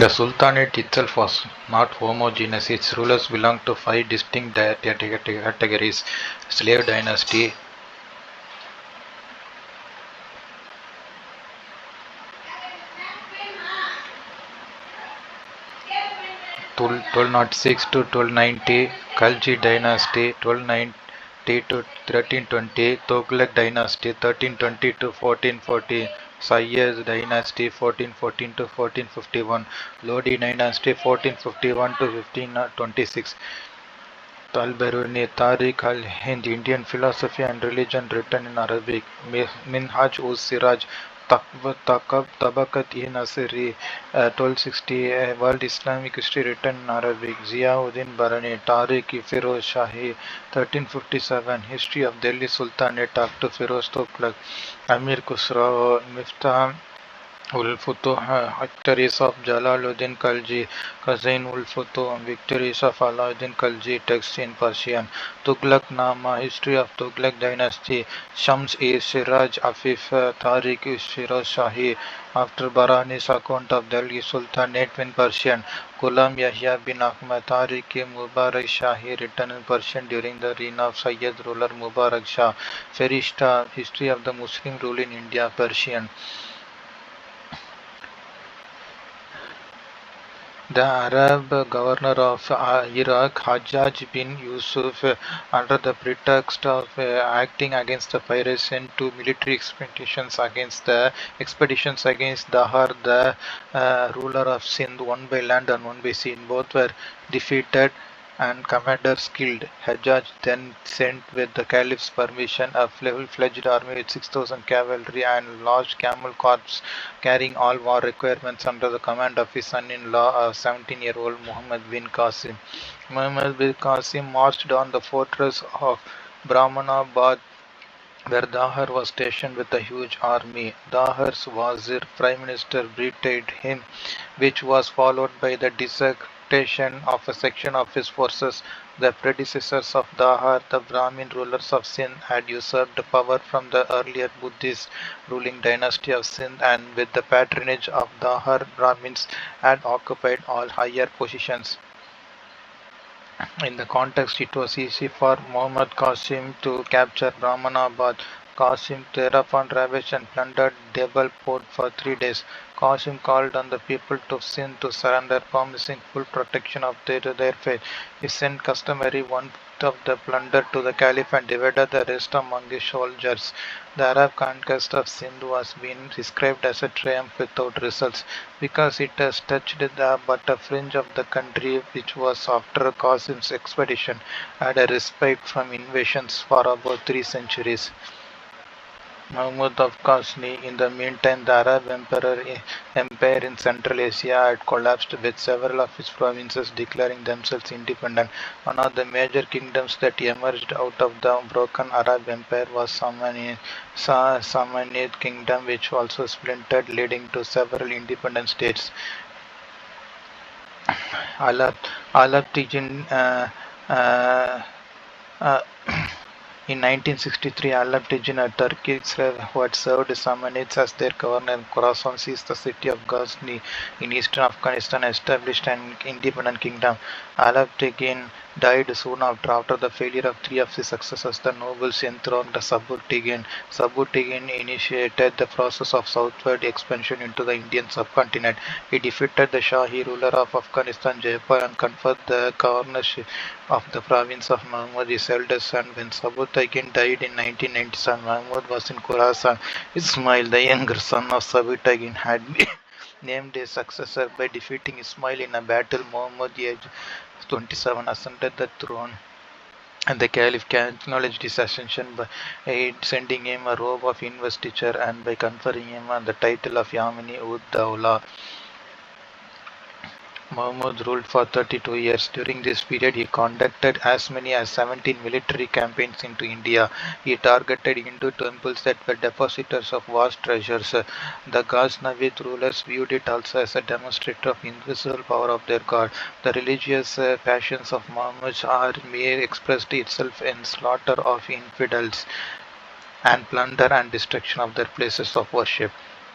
The Sultanate itself was not homogeneous; its rulers belonged to five distinct categories: slave dynasty, 1206 to 1290; Khalji dynasty, 1290 to 1320; Tughlaq dynasty, 1320 to 1440; Sayyid dynasty, 1414 to 1451; Lodi dynasty, 1451 to 1526. Al-Biruni, Tariq al-Hind, Indian philosophy and religion written in Arabic; Minhaj-uz-Siraj, Tabakat-i-Nasiri, 1260, World Islamic History written in Arabic; Ziauddin Barani, Tariq-i-Firoz Shahi, 1357, History of Delhi Sultanate, Dr. Firoz Tughlaq; Amir Khusrau, Miftah ul-Futuh, victories of Jalaluddin Khalji; Qasim ul-Futuh, victories of Alauddin Khalji, text in Persian; Tughlaq-Nama, history of Tughlaq dynasty; Shams-e-Siraj Afif, Tariq-i-Firoz Shahi, after Barani's account of Delhi Sultanate in Persian; Ghulam Yahya bin Ahmad, Tariq-i-Mubarak Shahi, written in Persian during the reign of Sayyid ruler Mubarak Shah; Ferishta, history of the Muslim rule in India, Persian. The Arab governor of Iraq, Hajjaj bin Yusuf, under the pretext of acting against the pirates, sent two military expeditions against Dahar, the ruler of Sindh, one by land and one by sea. Both were defeated and commanders killed. Hajjaj then sent, with the caliph's permission, a full-fledged army with 6,000 cavalry and large camel corps carrying all war requirements under the command of his son-in-law, a 17-year-old Mohammed bin Qasim. Mohammed bin Qasim marched on the fortress of Brahmanabad, where Dahar was stationed with a huge army. Dahar's Wazir, Prime Minister, betrayed him, which was followed by the dissertation of a section of his forces. The predecessors of Dahar, the Brahmin rulers of Sindh, had usurped power from the earlier Buddhist ruling dynasty of Sindh, and with the patronage of Dahar, Brahmins had occupied all higher positions. In the context, it was easy for Muhammad Qasim to capture Brahmanabad. Qasim thereupon ravaged and plundered Debel port for 3 days. Qasim called on the people of Sindh to surrender, promising full protection of their faith. He sent customary one-fifth of the plunder to the Caliph and divided the rest among his soldiers. The Arab conquest of Sindh was being described as a triumph without results, because it has touched but a fringe of the country, which was, after Qasim's expedition, had a respite from invasions for about 3 centuries. Mahmud of Ghazni. In the meantime, the Arab empire in Central Asia had collapsed, with several of its provinces declaring themselves independent. One of the major kingdoms that emerged out of the broken Arab empire was Samanid Kingdom, which also splintered, leading to several independent states. Alap, Alaptijin uh, uh, In 1963, Alaptijin, a Turkic slave who had served Samanids as their governor in Khorasan, seized the city of Ghazni in eastern Afghanistan and established an independent kingdom. Alaptijin died soon after the failure of three of his successors. The nobles enthroned Sabutigin. Sabutigin initiated the process of southward expansion into the Indian subcontinent. He defeated the Shahi ruler of Afghanistan, Jaipur, and conferred the governorship of the province of Mahmud, his eldest son. When Sabutagin died in 1997, Mahmud was in Khorasan. Ismail, the younger son of Sabutagin, had been named his successor by defeating Ismail in a battle. Mahmud, aged 27, ascended the throne, and the Caliph acknowledged his ascension by sending him a robe of investiture and by conferring him on the title of Yamini ud Dawla. Mahmud ruled for 32 years. During this period, he conducted as many as 17 military campaigns into India. He targeted Hindu temples that were depositors of vast treasures. The Ghaznavid rulers viewed it also as a demonstrator of invisible power of their god. The religious passions of Mahmud's army expressed itself in slaughter of infidels and plunder and destruction of their places of worship.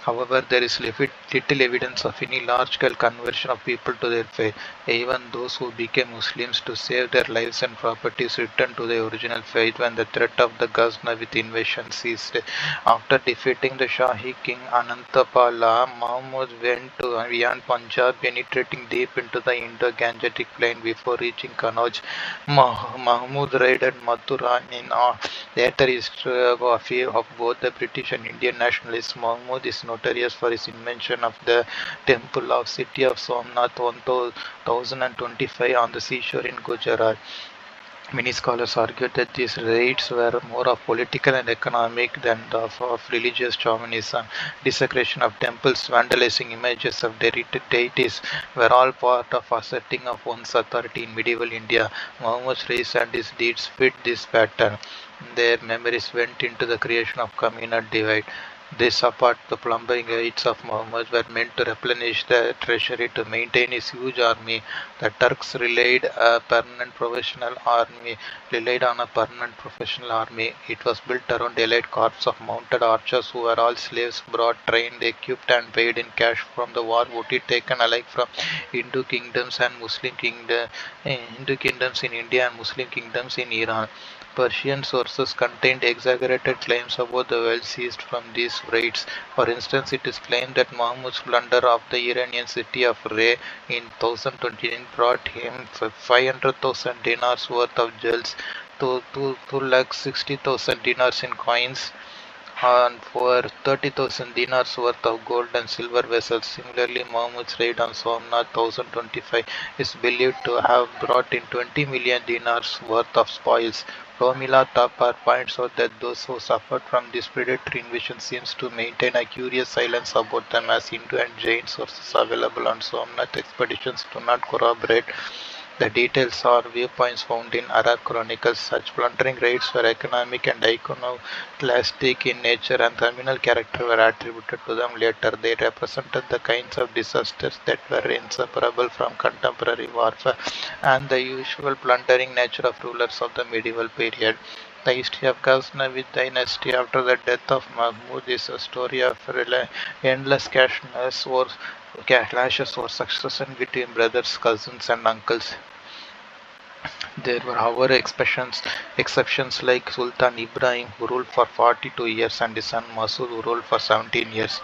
However, there is little evidence of any large-scale conversion of people to their faith. Even those who became Muslims to save their lives and properties returned to their original faith when the threat of the Ghaznavid invasion ceased. After defeating the Shahi king Anantapala, Mahmud went to beyond Punjab, penetrating deep into the Indo-Gangetic plain before reaching Kannauj. Mahmud raided Mathura in later historiography of both the British and Indian nationalists. Mahmud is notorious for his invention of the Temple of City of Somnath 1025 on the seashore in Gujarat. Many scholars argue that these raids were more of political and economic than of religious chauvinism. Desecration of temples, vandalizing images of deities were all part of asserting of one's authority in medieval India. Muhammad's race and his deeds fit this pattern. Their memories went into the creation of communal divide. This apart, the plundering raids of Muhammad were meant to replenish the treasury to maintain his huge army. The Turks relied on a permanent professional army. It was built around elite corps of mounted archers who were all slaves, brought, trained, equipped, and paid in cash from the war booty taken alike from Hindu kingdoms and Hindu kingdoms in India and Muslim kingdoms in Iran. Persian sources contained exaggerated claims about the wealth seized from these raids. For instance, it is claimed that Mahmud's plunder of the Iranian city of Ray in 1029 brought him 500,000 dinars worth of jewels to 260,000 dinars in coins and for 30,000 dinars worth of gold and silver vessels. Similarly, Mahmud's raid on Somnath 1025 is believed to have brought in 20 million dinars worth of spoils. Romila Thapar points out that those who suffered from this predatory invasion seems to maintain a curious silence about them, as Hindu and Jain sources available on Somnath expeditions do not corroborate the details or viewpoints found in Arab chronicles. Such plundering raids were economic and iconoclastic in nature, and communal character were attributed to them later. They represented the kinds of disasters that were inseparable from contemporary warfare and the usual plundering nature of rulers of the medieval period. The history of Ghaznavid dynasty after the death of Mahmud is a story of endless clashes or succession between brothers, cousins, and uncles. There were, however, exceptions like Sultan Ibrahim, who ruled for 42 years, and his son Masood, who ruled for 17 years.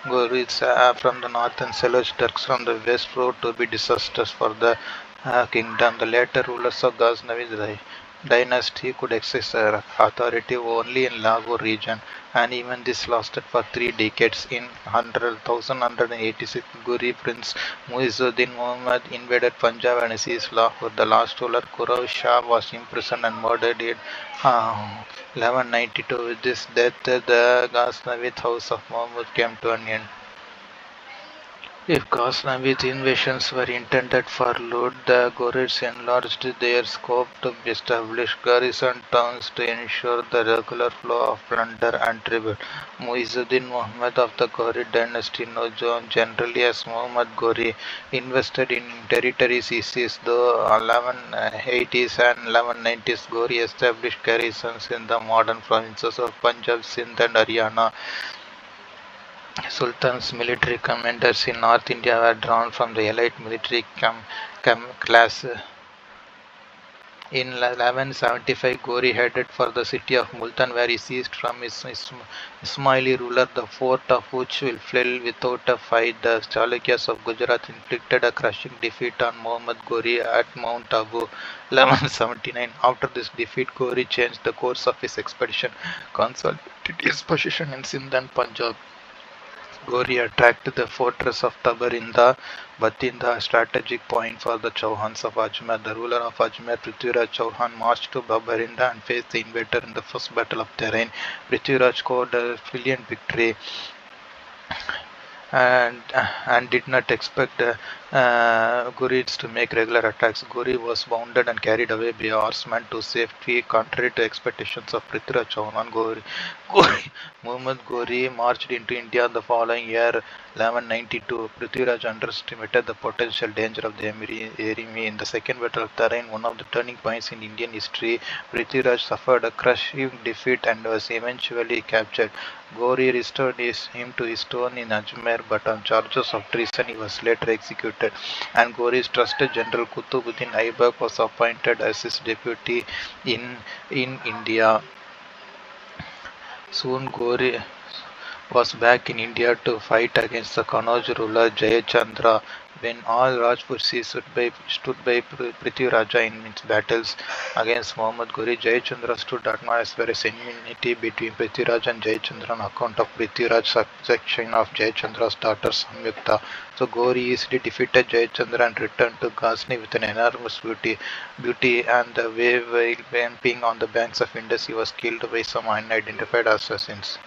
Ghori's from the north and Seljuk Turks from the west proved to be disasters for the kingdom. The later rulers of Ghaznavid dynasty could exercise authority only in Lahore region, and even this lasted for 3 decades. In 1186, Ghori prince Muizzuddin Muhammad invaded Punjab and seized Lahore. The last ruler, Qurav Shah, was imprisoned and murdered in 1192. With this death, the Ghaznavid house of Mahmud came to an end. If Ghaznavid invasions were intended for loot, the Ghurids enlarged their scope to establish garrison towns to ensure the regular flow of plunder and tribute. Muizzuddin Muhammad of the Ghorid dynasty, known generally as Muhammad Ghori, invested in territories he seized. The 1180s and 1190s, Ghori established garrisons in the modern provinces of Punjab, Sindh, and Haryana. Sultan's military commanders in North India were drawn from the elite military class. In 1175, Ghori headed for the city of Multan, where he seized from his Ismaili ruler the fort of which fell without a fight. The Chalukyas of Gujarat inflicted a crushing defeat on Muhammad Ghori at Mount Abu 1179. After this defeat, Ghori changed the course of his expedition, consolidated his position in Sindh and Punjab. Ghori attacked the fortress of Tabarinda, Bathinda, a strategic point for the Chauhans of Ajmer. The ruler of Ajmer, Prithiviraj Chauhan, marched to Babarinda and faced the invader in the first battle of the reign. Prithiviraj scored a brilliant victory and did not expect Ghurids to make regular attacks. Ghori was wounded and carried away by horsemen to safety, contrary to expectations of Prithviraj Chauhan. Muhammad Ghori marched into India the following year, 1192, Prithviraj underestimated the potential danger of the enemy in the Second Battle of Tarain, one of the turning points in Indian history. Prithviraj suffered a crushing defeat and was eventually captured. Ghori restored him to his throne in Ajmer, but on charges of treason he was later executed. And Ghori's trusted general Kutubuddin Aibak was appointed as his deputy in India. Soon Ghori was back in India to fight against the Kannauj ruler Jayachandra. When all Rajputsis stood by Prithviraja in its battles against Mohammed, Ghori, Jayachandra stood admired as there is enmity between Prithviraj and Jayachandra on account of Prithviraj's succession of Jayachandra's daughter Samyukta. So Ghori easily defeated Jayachandra and returned to Ghazni with an enormous beauty and the way while being on the banks of Indus he was killed by some unidentified assassins.